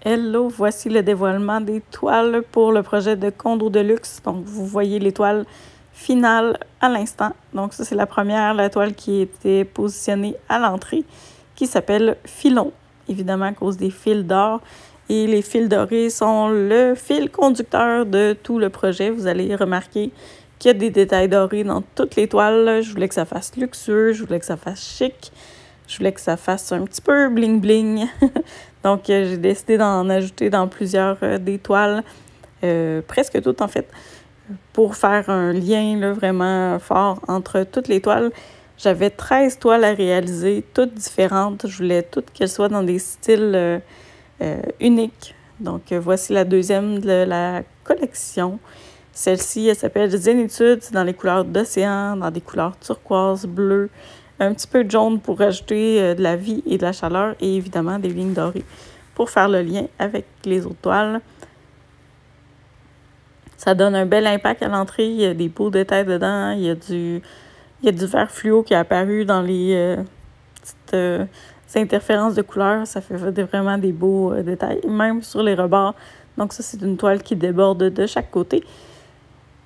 Hello, voici le dévoilement des toiles pour le projet de condo de luxe. Donc, vous voyez les toiles finales à l'instant. Donc, ça, c'est la première, la toile qui était positionnée à l'entrée, qui s'appelle Filon, évidemment à cause des fils d'or. Et les fils dorés sont le fil conducteur de tout le projet. Vous allez remarquer qu'il y a des détails dorés dans toutes les toiles. Je voulais que ça fasse luxueux, je voulais que ça fasse chic. Je voulais que ça fasse un petit peu bling-bling. Donc, j'ai décidé d'en ajouter dans plusieurs des toiles, presque toutes en fait, pour faire un lien là, vraiment fort entre toutes les toiles. J'avais 13 toiles à réaliser, toutes différentes. Je voulais toutes qu'elles soient dans des styles uniques. Donc, voici la deuxième de la collection. Celle-ci, elle s'appelle Zénitude. C'est dans les couleurs d'océan, dans des couleurs turquoise, bleu, un petit peu de jaune pour ajouter de la vie et de la chaleur et évidemment des lignes dorées pour faire le lien avec les autres toiles. Ça donne un bel impact à l'entrée. Il y a des beaux détails dedans. Il y a du vert fluo qui est apparu dans les petites interférences de couleurs. Ça fait vraiment des beaux détails, même sur les rebords. Donc ça, c'est une toile qui déborde de chaque côté.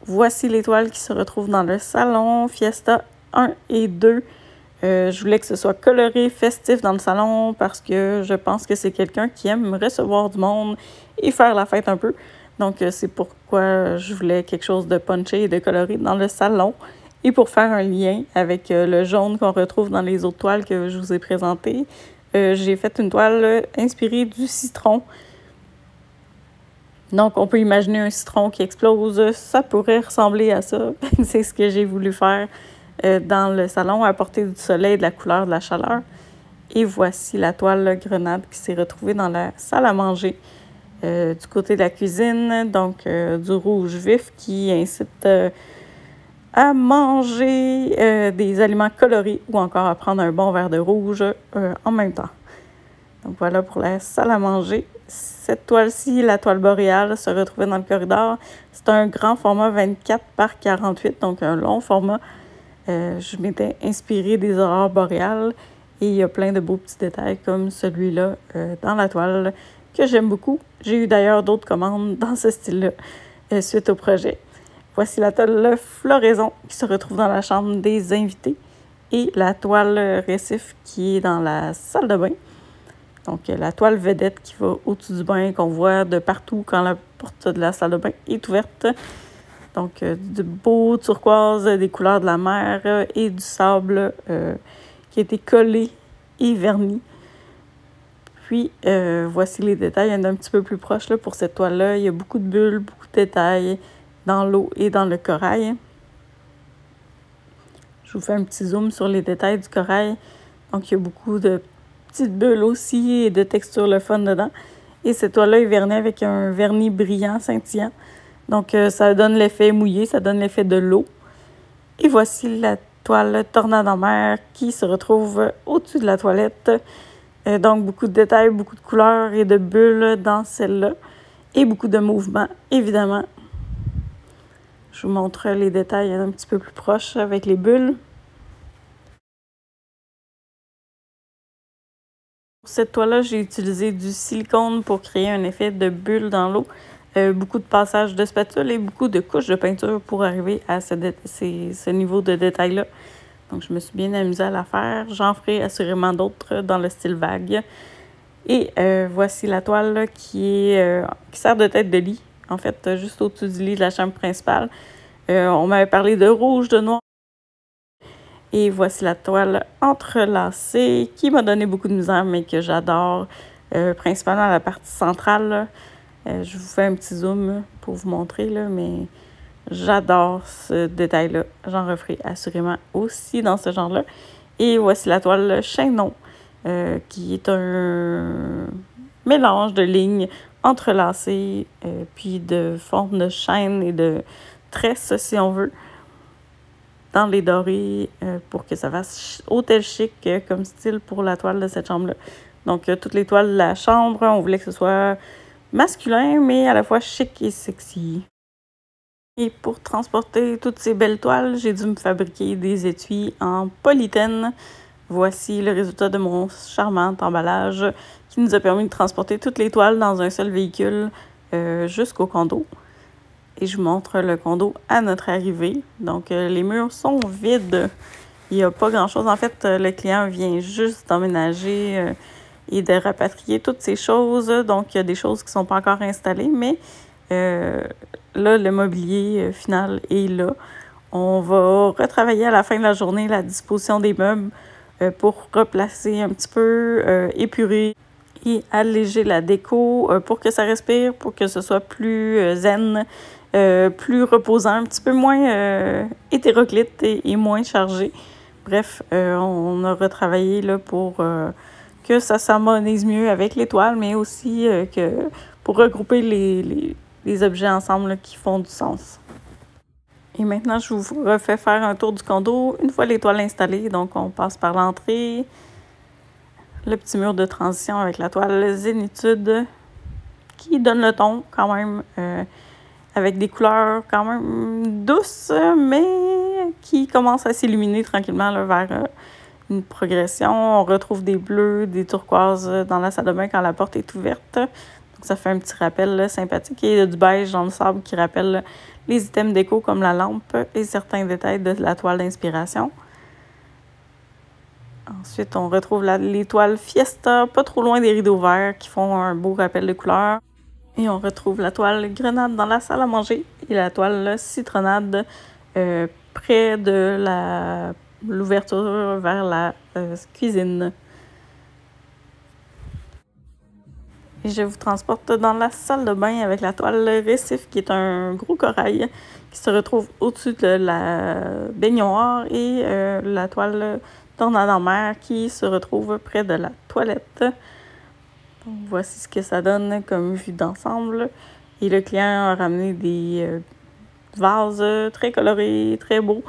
Voici les toiles qui se retrouvent dans le salon Fiesta 1 et 2. Je voulais que ce soit coloré, festif dans le salon parce que je pense que c'est quelqu'un qui aime recevoir du monde et faire la fête un peu. Donc, c'est pourquoi je voulais quelque chose de punché et de coloré dans le salon. Et pour faire un lien avec le jaune qu'on retrouve dans les autres toiles que je vous ai présentées, j'ai fait une toile inspirée du citron. Donc, on peut imaginer un citron qui explose. Ça pourrait ressembler à ça. C'est ce que j'ai voulu faire dans le salon, apporter du soleil, de la couleur, de la chaleur. Et voici la toile grenade qui s'est retrouvée dans la salle à manger. Du côté de la cuisine, donc du rouge vif qui incite à manger des aliments colorés ou encore à prendre un bon verre de rouge en même temps. Donc voilà pour la salle à manger. Cette toile-ci, la toile boréale, se retrouvait dans le corridor. C'est un grand format 24 par 48, donc un long format. Je m'étais inspirée des aurores boréales et il y a plein de beaux petits détails comme celui-là dans la toile que j'aime beaucoup. J'ai eu d'ailleurs d'autres commandes dans ce style-là suite au projet. Voici la toile floraison qui se retrouve dans la chambre des invités et la toile récif qui est dans la salle de bain. Donc, la toile vedette qui va au-dessus du bain, qu'on voit de partout quand la porte de la salle de bain est ouverte. Donc, du beau turquoise, des couleurs de la mer et du sable qui a été collé et verni. Puis, voici les détails. Il y en a un petit peu plus proche là, pour cette toile-là. Il y a beaucoup de bulles, beaucoup de détails dans l'eau et dans le corail. Je vous fais un petit zoom sur les détails du corail. Donc, il y a beaucoup de petites bulles aussi et de textures le fun dedans. Et cette toile-là est vernie avec un vernis brillant, scintillant. Donc, ça donne l'effet mouillé, ça donne l'effet de l'eau. Et voici la toile tornade en mer qui se retrouve au-dessus de la toilette. Donc, beaucoup de détails, beaucoup de couleurs et de bulles dans celle-là. Et beaucoup de mouvements, évidemment. Je vous montre les détails un petit peu plus proches avec les bulles. Pour cette toile-là, j'ai utilisé du silicone pour créer un effet de bulle dans l'eau. Beaucoup de passages de spatule et beaucoup de couches de peinture pour arriver à ce niveau de détail-là. Donc, je me suis bien amusée à la faire. J'en ferai assurément d'autres dans le style vague. Et voici la toile là, qui sert de tête de lit, en fait, juste au-dessus du lit de la chambre principale. On m'avait parlé de rouge, de noir. Et voici la toile entrelacée qui m'a donné beaucoup de misère, mais que j'adore, principalement la partie centrale. Là. Je vous fais un petit zoom pour vous montrer, là, mais j'adore ce détail-là. J'en referai assurément aussi dans ce genre-là. Et voici la toile chaînon, qui est un mélange de lignes entrelacées, puis de formes de chaînes et de tresses, si on veut, dans les dorés pour que ça fasse hôtel chic comme style pour la toile de cette chambre-là. Donc, toutes les toiles de la chambre, on voulait que ce soit masculin, mais à la fois chic et sexy. Et pour transporter toutes ces belles toiles, j'ai dû me fabriquer des étuis en polythène. Voici le résultat de mon charmant emballage qui nous a permis de transporter toutes les toiles dans un seul véhicule jusqu'au condo. Et je vous montre le condo à notre arrivée. Donc, les murs sont vides. Il n'y a pas grand-chose. En fait, le client vient juste d'emménager et de rapatrier toutes ces choses. Donc, il y a des choses qui ne sont pas encore installées, mais là, le mobilier final est là. On va retravailler à la fin de la journée la disposition des meubles pour replacer un petit peu, épurer et alléger la déco pour que ça respire, pour que ce soit plus zen, plus reposant, un petit peu moins hétéroclite et moins chargé. Bref, on a retravaillé là, pour que ça s'harmonise mieux avec les toiles, mais aussi que pour regrouper les objets ensemble là, qui font du sens. Et maintenant, je vous refais faire un tour du condo une fois les toiles installées. Donc, on passe par l'entrée, le petit mur de transition avec la toile Zénitude qui donne le ton quand même, avec des couleurs quand même douces, mais qui commencent à s'illuminer tranquillement là, vers une progression. On retrouve des bleus, des turquoises dans la salle de bain quand la porte est ouverte. Donc, ça fait un petit rappel là, sympathique. Et du beige dans le sable qui rappelle les items déco comme la lampe et certains détails de la toile d'inspiration. Ensuite, on retrouve les toiles Fiesta, pas trop loin des rideaux verts qui font un beau rappel de couleurs. Et on retrouve la toile Grenade dans la salle à manger et la toile Citronnade près de l'ouverture vers la cuisine. Et je vous transporte dans la salle de bain avec la toile Récif, qui est un gros corail qui se retrouve au-dessus de la baignoire, et la toile Tornade en mer qui se retrouve près de la toilette. Donc, voici ce que ça donne comme vue d'ensemble. Et le client a ramené des vases très colorés, très beaux,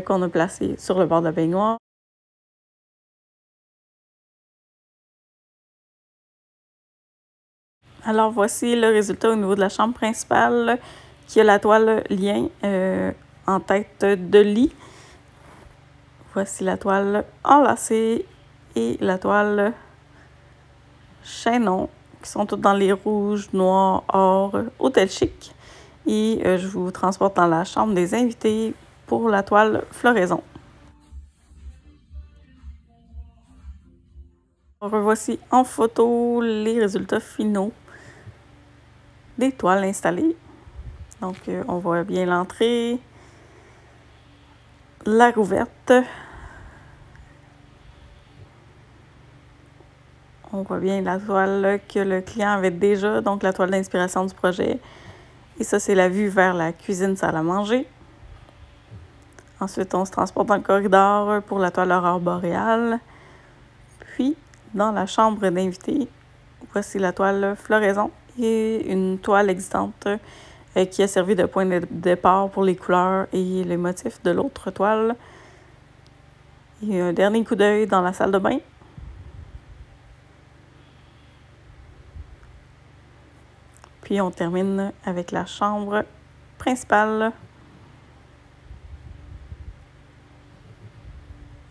qu'on a placés sur le bord de la baignoire. Alors, voici le résultat au niveau de la chambre principale, qui a la toile lien en tête de lit. Voici la toile enlacée et la toile chaînon, qui sont toutes dans les rouges, noirs, or, hôtel chic. Et je vous transporte dans la chambre des invités pour la toile floraison. Revoici en photo les résultats finaux des toiles installées. Donc, on voit bien l'entrée, la rouverte. On voit bien la toile que le client avait déjà, donc la toile d'inspiration du projet. Et ça, c'est la vue vers la cuisine salle à manger. Ensuite, on se transporte dans le corridor pour la toile aurore boréale. Puis, dans la chambre d'invités, voici la toile floraison et une toile existante qui a servi de point de départ pour les couleurs et les motifs de l'autre toile. Et un dernier coup d'œil dans la salle de bain. Puis on termine avec la chambre principale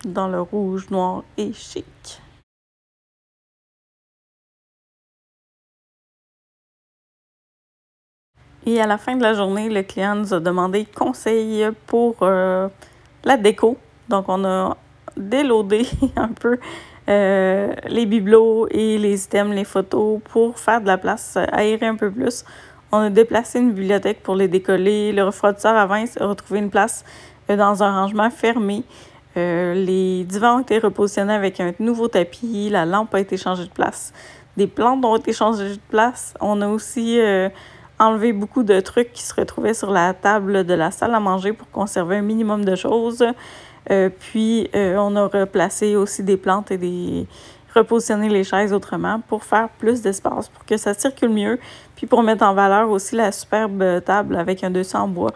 dans le rouge, noir et chic. Et à la fin de la journée, le client nous a demandé conseil pour la déco. Donc, on a déloadé un peu les bibelots et les items, les photos pour faire de la place, aérer un peu plus. On a déplacé une bibliothèque pour les décoller. Le refroidisseur à vin a retrouvé une place dans un rangement fermé. Les divans ont été repositionnés avec un nouveau tapis. La lampe a été changée de place. Des plantes ont été changées de place. On a aussi enlevé beaucoup de trucs qui se retrouvaient sur la table de la salle à manger pour conserver un minimum de choses. Puis, on a replacé aussi des plantes et repositionner les chaises autrement pour faire plus d'espace, pour que ça circule mieux. Puis, pour mettre en valeur aussi la superbe table avec un dessus en bois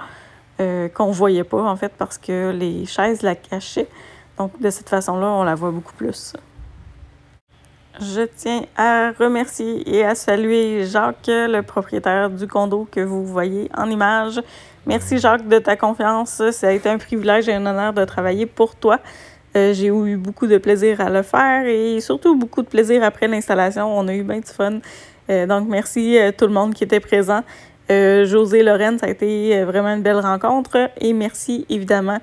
qu'on ne voyait pas, en fait, parce que les chaises la cachaient. Donc, de cette façon-là, on la voit beaucoup plus. Je tiens à remercier et à saluer Jacques, le propriétaire du condo que vous voyez en image. Merci Jacques de ta confiance. Ça a été un privilège et un honneur de travailler pour toi. J'ai eu beaucoup de plaisir à le faire et surtout beaucoup de plaisir après l'installation. On a eu bien du fun. Donc, merci à tout le monde qui était présent. José, Lorraine, ça a été vraiment une belle rencontre. Et merci évidemment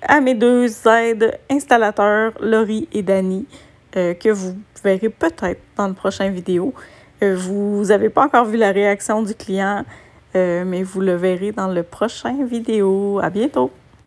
à mes 2 aides installateurs, Laurie et Dani, que vous verrez peut-être dans le prochain vidéo. Vous n'avez pas encore vu la réaction du client, mais vous le verrez dans le prochain vidéo. À bientôt!